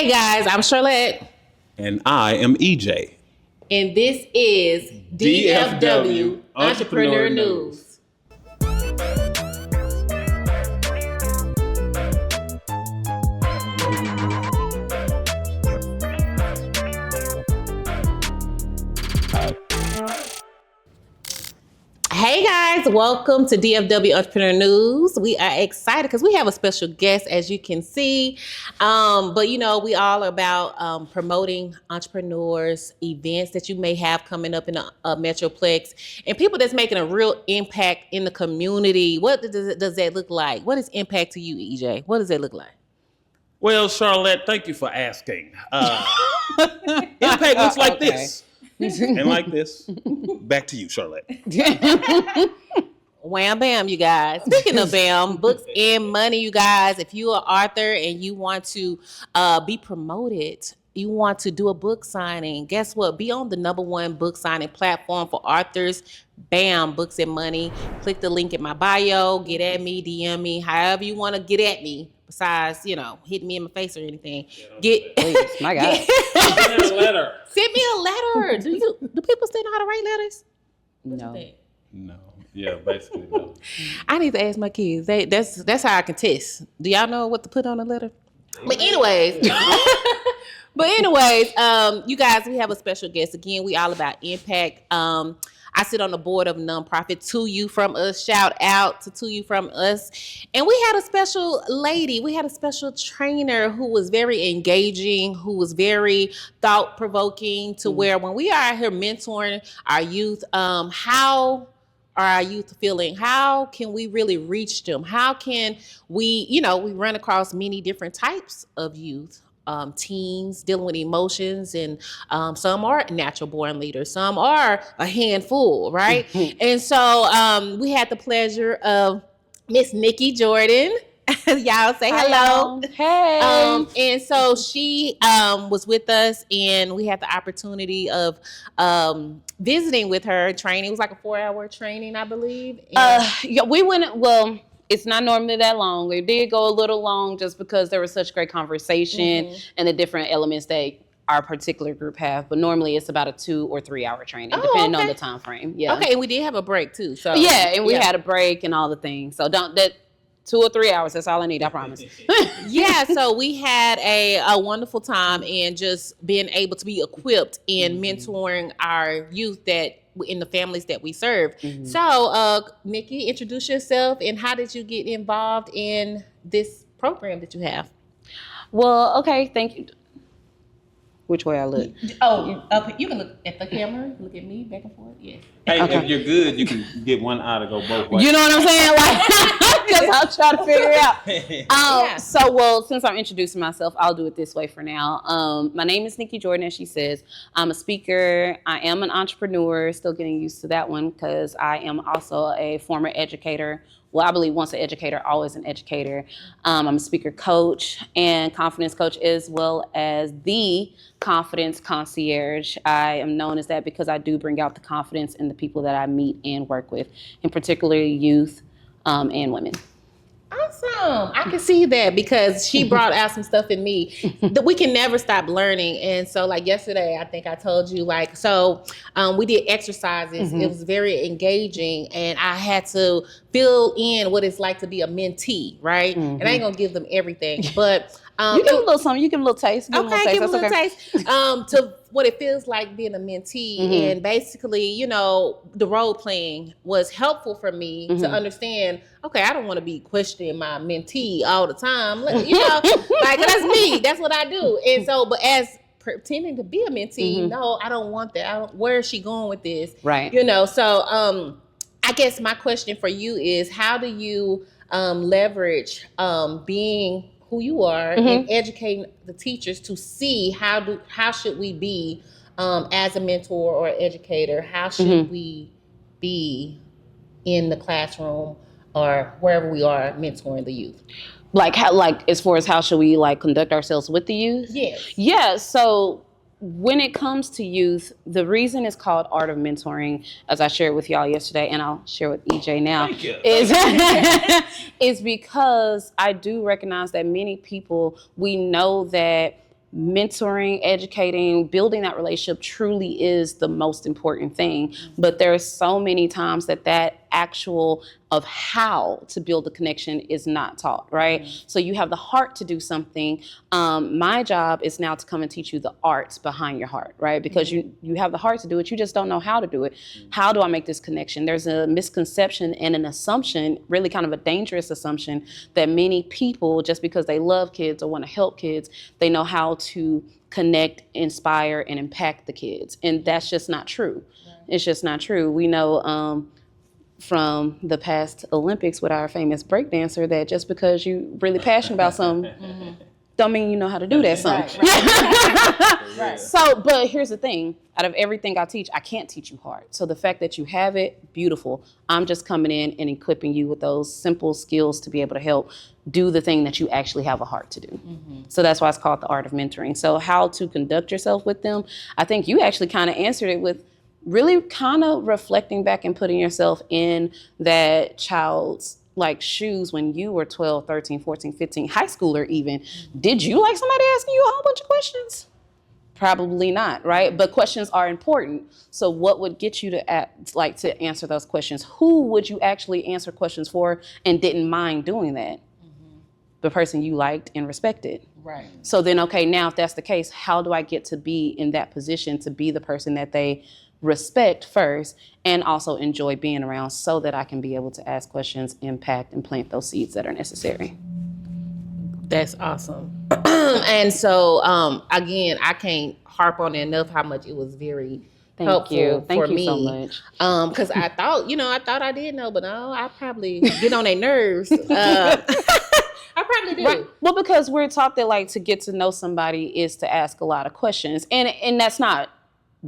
Hey guys, I'm Charlotte. And I am EJ. And this is DFW Entrepreneur News. Hey guys, welcome to DFW Entrepreneur News. We are excited because we have a special guest, as you can see. But you know, we all are about promoting entrepreneurs, events that you may have coming up in a Metroplex, and people that's making a real impact in the community. What does that look like? What is impact to you, EJ? What does that look like? Well, Charlotte, thank you for asking. Impact looks like this. And like this. Back to you, Charlotte. Wham bam, you guys. Speaking of bam, books and money, you guys. If you are Arthur and you want to be promoted, you want to do a book signing, guess what? Be on the #1 book signing platform for authors. Bam, Books and Money. Click the link in my bio. Get at me, DM me, however you want to get at me. Besides, you know, hitting me in my face or anything. Please, my God. Send me a letter. Send me a letter. Do people still know how to write letters? No. Yeah, basically no. I need to ask my kids. That's how I can test. Do y'all know what to put on a letter? But anyways, you guys, we have a special guest again. We all about impact. I sit on the board of a nonprofit, To You From Us. Shout out to You From Us. And we had a special lady. We had a special trainer who was very engaging, who was very thought-provoking to where when we are out here mentoring our youth, how are our youth feeling? How can we really reach them? How can we, we run across many different types of youth. Teens dealing with emotions, and some are natural born leaders, some are a handful, right? And so we had the pleasure of Miss Nikki Jordan. Y'all say hello. Hey. And so she was with us, and we had the opportunity of visiting with her. Training. It was like a 4-hour training, I believe. Yeah, we went. Well, it's not normally that long. It did go a little long just because there was such great conversation and the different elements that our particular group have. But normally it's about a 2 or 3 hour training, depending on the time frame. Yeah. Okay, and we did have a break too. So yeah, and we had a break and all the things. So that 2 or 3 hours. That's all I need. I promise. Yeah. So we had a wonderful time, and just being able to be equipped in mentoring our youth that in the families that we serve. So, Nikki, introduce yourself, and how did you get involved in this program that you have? Well, okay. Thank you. Which way I look? Oh, you can look at the camera. Look at me, back and forth. Yes. Hey, if you're good, you can get one eye to go both ways. You know what I'm saying? Like, because I'll try to figure it out. So, since I'm introducing myself, I'll do it this way for now. My name is Nikki Jordan, as she says. I'm a speaker. I am an entrepreneur. Still getting used to that one because I am also a former educator. Well, I believe once an educator, always an educator. I'm a speaker coach and confidence coach, as well as the confidence concierge. I am known as that because I do bring out the confidence in the people that I meet and work with, in particular youth and women. Awesome. I can see that because she brought out some stuff in me that we can never stop learning. And so like yesterday, I think I told you we did exercises. It was very engaging, and I had to fill in what it's like to be a mentee, right? And I ain't gonna give them everything, but you give a little something. You give a little taste. Give a little taste. To what it feels like being a mentee, and basically, the role playing was helpful for me to understand. Okay, I don't want to be questioning my mentee all the time. Like that's me. That's what I do. And so, but as pretending to be a mentee, no, I don't want that. Where is she going with this? Right. So I guess my question for you is, how do you leverage being who you are and educating the teachers to see how should we be as a mentor or educator? How should we be in the classroom or wherever we are mentoring the youth? Like as far as how should we conduct ourselves with the youth? Yes. Yeah. So when it comes to youth, the reason it's called Art of Mentoring, as I shared with y'all yesterday, and I'll share with EJ now, is because I do recognize that many people, we know that mentoring, educating, building that relationship truly is the most important thing. But there are so many times that actual of how to build a connection is not taught, right? So you have the heart to do something. My job is now to come and teach you the arts behind your heart, right? Because you have the heart to do it, you just don't know how to do it. How do I make this connection? There's a misconception and an assumption, really kind of a dangerous assumption, that many people, just because they love kids or want to help kids, they know how to connect, inspire, and impact the kids. And that's just not true. It's just not true. We know from the past Olympics with our famous breakdancer that just because you really passionate about something don't mean you know how to do that something. Right. So, but here's the thing. Out of everything I teach, I can't teach you hard. So the fact that you have it, beautiful. I'm just coming in and equipping you with those simple skills to be able to help do the thing that you actually have a heart to do. So that's why it's called the art of mentoring. So how to conduct yourself with them, I think you actually kind of answered it with really kind of reflecting back and putting yourself in that child's like shoes when you were 12, 13, 14, 15, high schooler even. Did you like somebody asking you a whole bunch of questions? Probably not, right? But questions are important. So what would get you to answer those questions? Who would you actually answer questions for and didn't mind doing that? The person you liked and respected. Right. So then, okay, now if that's the case, how do I get to be in that position to be the person that they respect first and also enjoy being around so that I can be able to ask questions, impact, and plant those seeds that are necessary? That's awesome. And so, again, I can't harp on it enough how much it was very helpful Thank for you me. so much. Because I thought I did know, but no, I probably get on their nerves. I probably do. Right. Well, because we're taught that like to get to know somebody is to ask a lot of questions, and that's not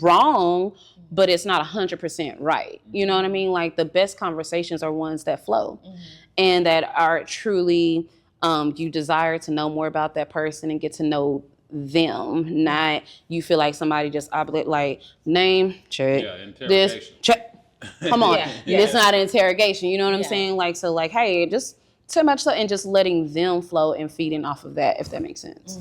wrong, but it's not 100% right. You know what I mean? Like the best conversations are ones that flow and that are truly you desire to know more about that person and get to know them, not you feel like somebody just like name check, this check. Come on, it's not an interrogation. You know what I'm saying? Like so, like hey, just too much so, and just letting them flow and feeding off of that, if that makes sense.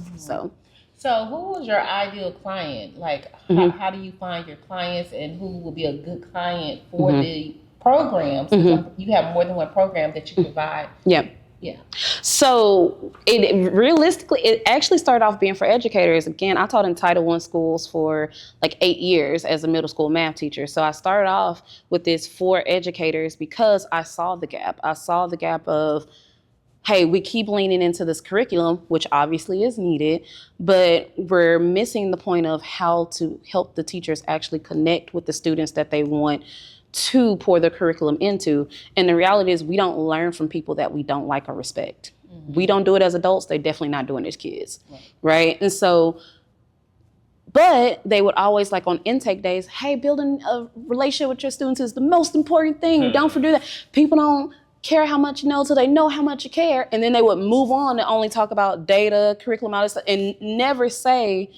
So who was your ideal client? Like, how do you find your clients, and who will be a good client for the programs? You have more than one program that you provide. Yeah. So it actually started off being for educators. Again, I taught in Title I schools for like 8 years as a middle school math teacher. So I started off with this for educators because I saw the gap. I saw the gap of, hey, we keep leaning into this curriculum, which obviously is needed, but we're missing the point of how to help the teachers actually connect with the students that they want to pour the curriculum into. And the reality is we don't learn from people that we don't like or respect. We don't do it as adults. They're definitely not doing it as kids, right? And so, but they would always like on intake days, hey, building a relationship with your students is the most important thing. Don't forget that. People don't care how much you know till they know how much you care. And then they would move on and only talk about data, curriculum, all this stuff, and never say,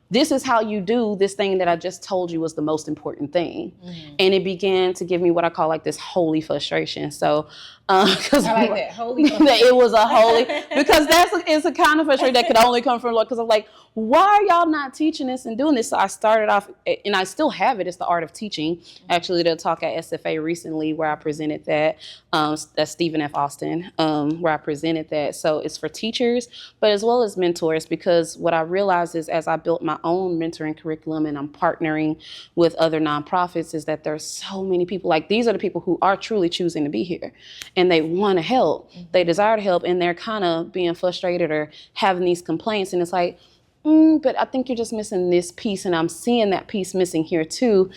this is how you do this thing that I just told you was the most important thing. And it began to give me what I call like this holy frustration. So, because I like that, holy frustration. it was a holy, because it's a kind of frustration that could only come from Lord. Because I'm like, why are y'all not teaching this and doing this? So I started off, and I still have it. It's the art of teaching. Actually, did a talk at SFA recently where I presented that. That's Stephen F. Austin, where I presented that. So it's for teachers, but as well as mentors, because what I realized is as I built my own mentoring curriculum and I'm partnering with other nonprofits is that there's so many people, like these are the people who are truly choosing to be here and they want to help. They desire to help and they're kind of being frustrated or having these complaints. And it's like, but I think you're just missing this piece, and I'm seeing that piece missing here too.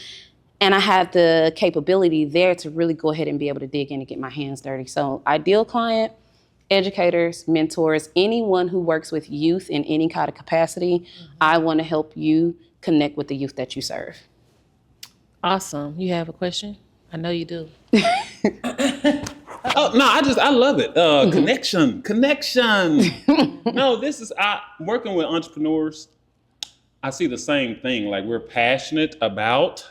And I have the capability there to really go ahead and be able to dig in and get my hands dirty. So ideal client, educators, mentors, anyone who works with youth in any kind of capacity, I want to help you connect with the youth that you serve. Awesome. You have a question? I know you do. Oh no, I love it. Connection. No, working with entrepreneurs. I see the same thing. Like we're passionate about,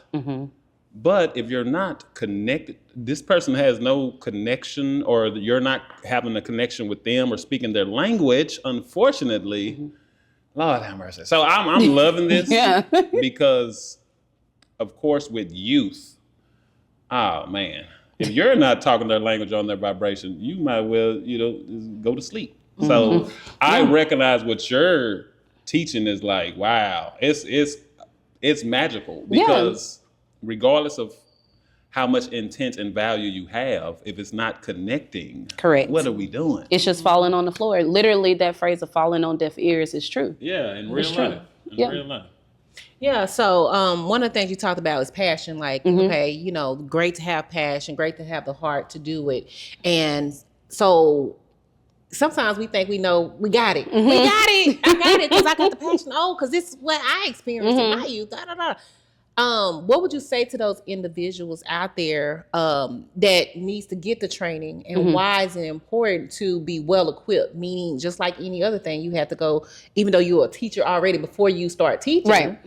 but if you're not connected, this person has no connection, or you're not having a connection with them or speaking their language. Unfortunately, Lord have mercy. So I'm loving this Yeah. because, of course, with youth, oh man, if you're not talking their language on their vibration, you might well, go to sleep. So I recognize what you're teaching is like, wow, it's magical because regardless of how much intent and value you have, if it's not connecting, Correct. what are we doing? It's just falling on the floor. Literally, that phrase of falling on deaf ears is true. Yeah, in real life. Real life. Yeah, so one of the things you talked about is passion. Like, okay, great to have passion, great to have the heart to do it. And so sometimes we think we know we got it. We got it. I got it because I got the passion. Oh, because this is what I experienced in my youth. Da, da, da. What would you say to those individuals out there that needs to get the training, and why is it important to be well equipped? Meaning, just like any other thing, you have to go, even though you're a teacher already before you start teaching, Right.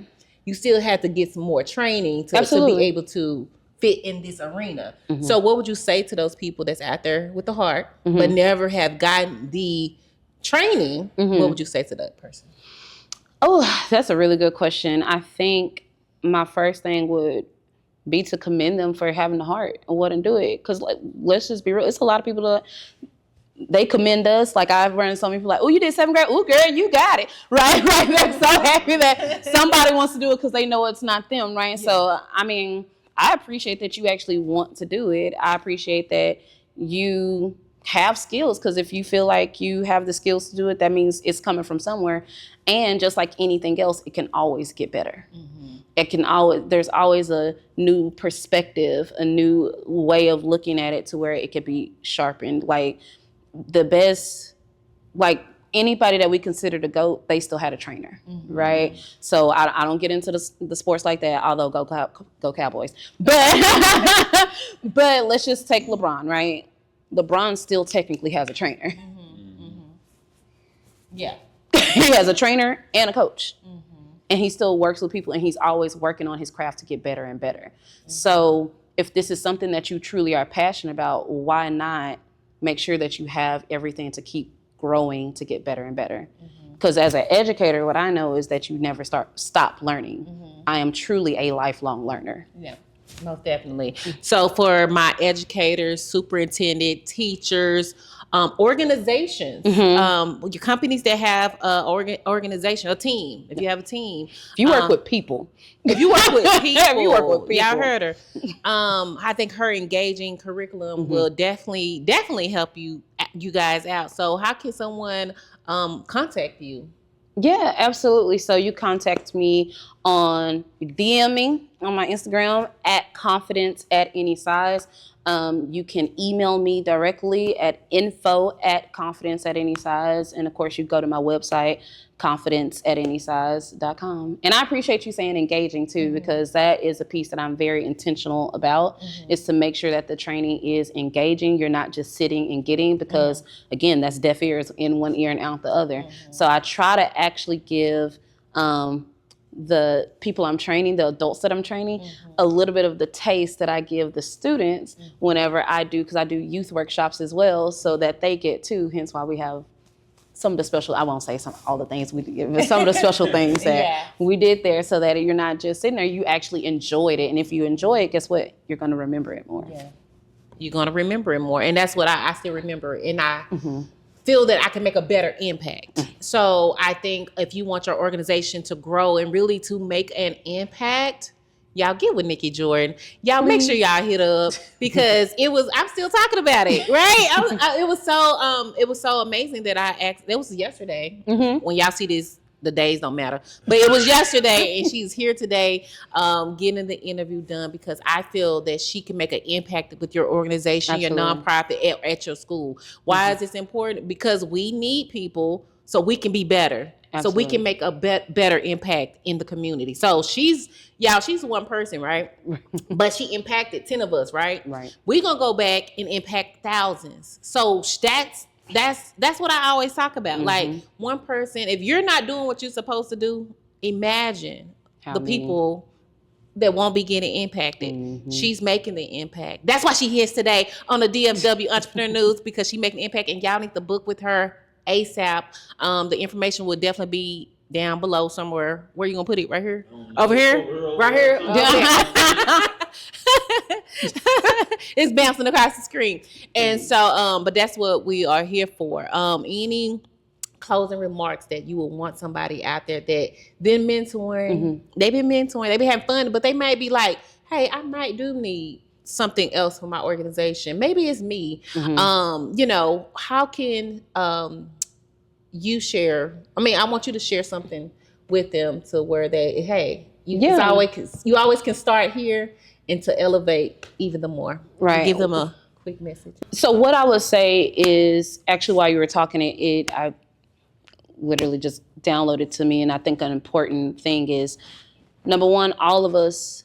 you still have to get some more training to be able to fit in this arena. So what would you say to those people that's out there with the heart, but never have gotten the training? What would you say to that person? Oh, that's a really good question. I think my first thing would be to commend them for having the heart and want to do it. Because, like, let's just be real. It's a lot of people that they commend us. Like, I've run into some people like, oh, you did 7th grade. Oh, girl, you got it. Right? Like, they're so happy that somebody wants to do it because they know it's not them. Right? Yeah. So, I mean, I appreciate that you actually want to do it. I appreciate that you have skills, because if you feel like you have the skills to do it, that means it's coming from somewhere. And just like anything else, it can always get better. There's always a new perspective, a new way of looking at it to where it could be sharpened. Like the best, like anybody that we consider the GOAT, they still had a trainer, right? So I don't get into the sports like that, although go Cowboys. But but let's just take LeBron, right? LeBron still technically has a trainer. Yeah. He has a trainer and a coach. And he still works with people, and he's always working on his craft to get better and better. So if this is something that you truly are passionate about, why not make sure that you have everything to keep growing to get better and better? Because as an educator, what I know is that you never stop learning. I am truly a lifelong learner. Yeah. Most definitely. So for my educators, superintendent, teachers, organizations, your companies that have organization, a team. If you have a team, If you work with people, if you work with people, If you work with people. Y'all heard her. I think her engaging curriculum will definitely help you guys out. So how can someone contact you? yeah, absolutely. So you contact me on DMing on my Instagram at confidence at any size. You can email me directly at info@confidence at any size. And of course, you go to my website, confidence@anysize.com. And I appreciate you saying engaging too, because that is a piece that I'm very intentional about, is to make sure that the training is engaging. You're not just sitting and getting, because again, that's deaf ears in one ear and out the other. So I try to actually give the people I'm training, the adults that I'm training, a little bit of the taste that I give the students whenever I do, because I do youth workshops as well, so that they get too. Hence why we have some of the special, I won't say all the things we did, but some of the special things that we did there, so that you're not just sitting there, you actually enjoyed it. And if you enjoy it, guess what? You're going to remember it more. Yeah. You're going to remember it more. And that's what I still remember. And I feel that I can make a better impact. So I think if you want your organization to grow and really to make an impact, y'all get with Nikki Jordan. Y'all make sure y'all hit up, because I'm still talking about it, right? It was so amazing that I asked. It was yesterday. When y'all see this, the days don't matter, but it was yesterday, and she's here today, getting the interview done, because I feel that she can make an impact with your organization, your nonprofit, at your school. Why is this important? Because we need people so we can be better. So we can make a better impact in the community. So she's one person, right? But she impacted 10 of us, right? Right. We're going to go back and impact thousands. So that's what I always talk about. Like, one person, if you're not doing what you're supposed to do, imagine the people that won't be getting impacted. She's making the impact. That's why she hits today on the DFW Entrepreneur News, because she's making an impact, and y'all need to book with her ASAP. The information will definitely be down below somewhere. Where you gonna put it? Right here? Over here? Right here? It's bouncing across the screen. And so, but that's what we are here for. Any closing remarks that you would want somebody out there that been mentoring, they've been mentoring, they've been having fun, but they might be like, hey, I might do need something else for my organization. Maybe it's me. You know, how can you share? I mean, I want you to share something with them to where they, hey, you always can start here and to elevate even the more. Right. Give them a quick message. So what I would say is, actually, while you were talking, I literally just downloaded to me, and I think an important thing is, number one, all of us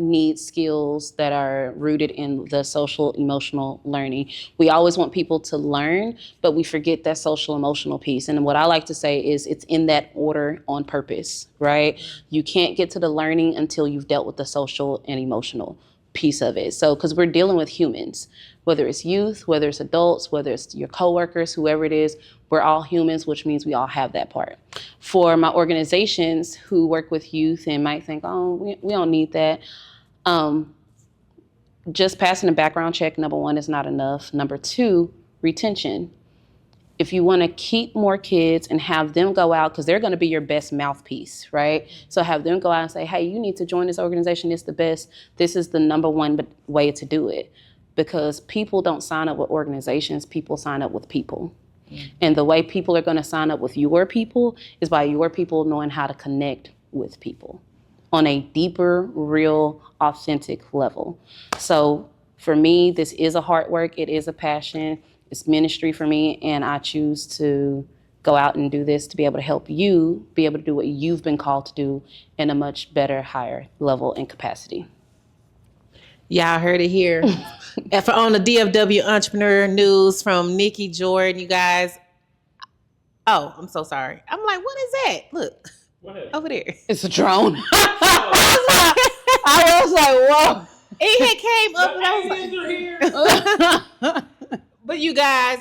need skills that are rooted in the social emotional learning. We always want people to learn, but we forget that social emotional piece. And what I like to say is it's in that order on purpose, right? You can't get to the learning until you've dealt with the social and emotional piece of it. So, because we're dealing with humans, whether it's youth, whether it's adults, whether it's your coworkers, whoever it is, we're all humans, which means we all have that part. For my organizations who work with youth and might think, oh, we don't need that. Just passing a background check, number one, is not enough. Number two, retention. If you want to keep more kids and have them go out, because they're going to be your best mouthpiece, right? So have them go out and say, hey, you need to join this organization. It's the best. This is the number one way to do it. Because people don't sign up with organizations. People sign up with people. And the way people are going to sign up with your people is by your people knowing how to connect with people on a deeper, real, authentic level. So for me, this is a hard work. It is a passion. It's ministry for me. And I choose to go out and do this to be able to help you be able to do what you've been called to do in a much better, higher level and capacity. Y'all heard it here. On the DFW Entrepreneur News from Nikki Jordan, you guys. Oh, I'm so sorry. I'm like, what is that? Look, over there. It's a drone. I was like, whoa. It came up and I was like, but you guys,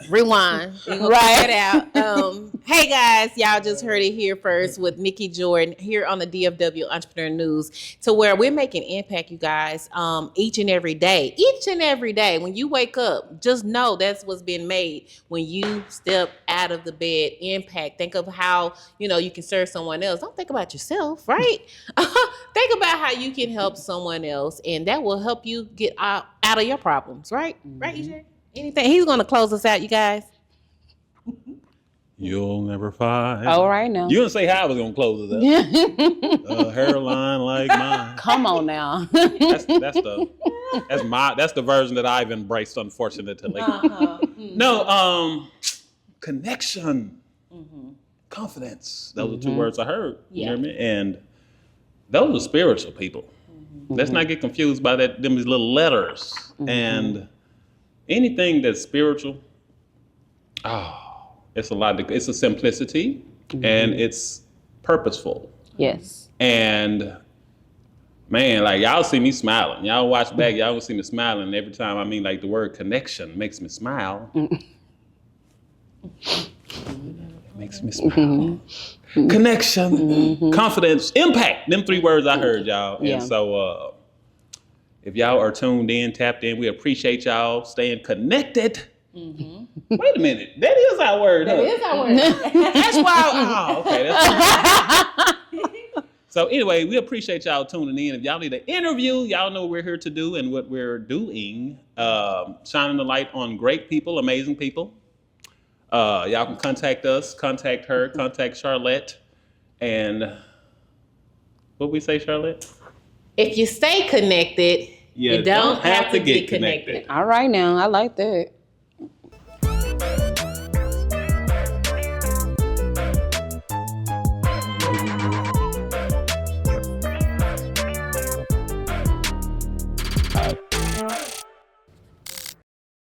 rewind. Right. Check it out. Hey guys, y'all just heard it here first with Nikki Jordan here on the DFW Entrepreneur News, to where we're making impact, you guys, each and every day. Each and every day. When you wake up, just know that's what's been made. When you step out of the bed, impact. Think of how, you can serve someone else. Don't think about yourself, right? Think about how you can help someone else, and that will help you get out of your problems, right? Mm-hmm. Right, EJ? Anything? He's going to close us out, you guys. You'll never find. All right now. You didn't say how I was going to close it up. A hairline like mine. Come on now. That's the version that I've embraced, unfortunately. No, connection, confidence. Those are two words I heard. You hear me? And those are spiritual people. Let's not get confused by these little letters. And anything that's spiritual, it's a lot. It's a simplicity, and it's purposeful. Yes. And man, like y'all see me smiling. Y'all watch back. Y'all will see me smiling every time. I mean, like the word connection makes me smile. It makes me smile. Connection, confidence, impact. Them three words I heard, y'all. And so, if y'all are tuned in, tapped in, we appreciate y'all staying connected. Wait a minute. That is our word. That is our word. That's why. Okay. That's so anyway, we appreciate y'all tuning in. If y'all need an interview, y'all know what we're here to do and what we're doing. Shining the light on great people, amazing people. Y'all can contact us, contact her, contact Charlotte. And what we say, Charlotte? If you stay connected, you don't have to get connected. All right now. I like that.